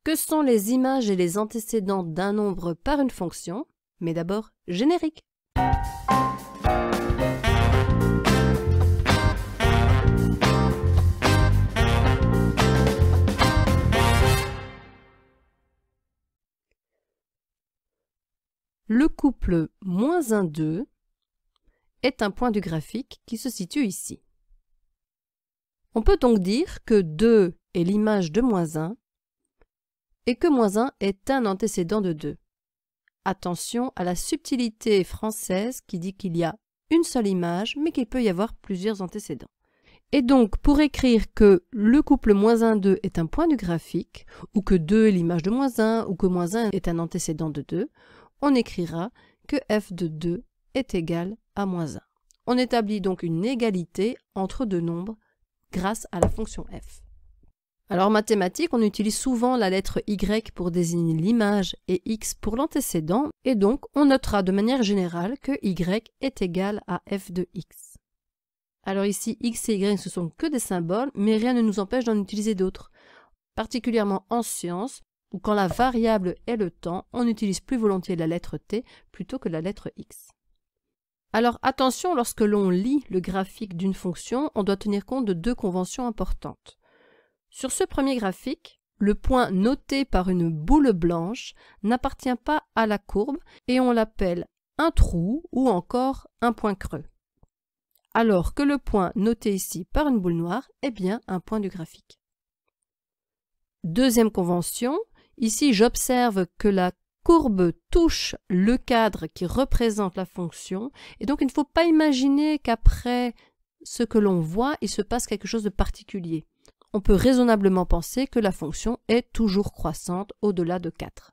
Que sont les images et les antécédents d'un nombre par une fonction? Mais d'abord, générique. Le couple -1, 2 est un point du graphique qui se situe ici. On peut donc dire que 2 est l'image de -1 et que -1 est un antécédent de 2. Attention à la subtilité française qui dit qu'il y a une seule image mais qu'il peut y avoir plusieurs antécédents. Et donc, pour écrire que le couple -1, 2 est un point du graphique, ou que 2 est l'image de -1, ou que -1 est un antécédent de 2, on écrira que f de 2 est égal à -1. On établit donc une égalité entre deux nombres grâce à la fonction f. Alors en mathématiques, on utilise souvent la lettre y pour désigner l'image et x pour l'antécédent, et donc on notera de manière générale que y est égal à f de x. Alors ici, x et y, ce sont que des symboles, mais rien ne nous empêche d'en utiliser d'autres. Particulièrement en sciences, ou quand la variable est le temps, on utilise plus volontiers la lettre t plutôt que la lettre x. Alors attention, lorsque l'on lit le graphique d'une fonction, on doit tenir compte de deux conventions importantes. Sur ce premier graphique, le point noté par une boule blanche n'appartient pas à la courbe et on l'appelle un trou ou encore un point creux. Alors que le point noté ici par une boule noire est bien un point du graphique. Deuxième convention, ici j'observe que la courbe touche le cadre qui représente la fonction et donc il ne faut pas imaginer qu'après ce que l'on voit, il se passe quelque chose de particulier. On peut raisonnablement penser que la fonction est toujours croissante au-delà de 4.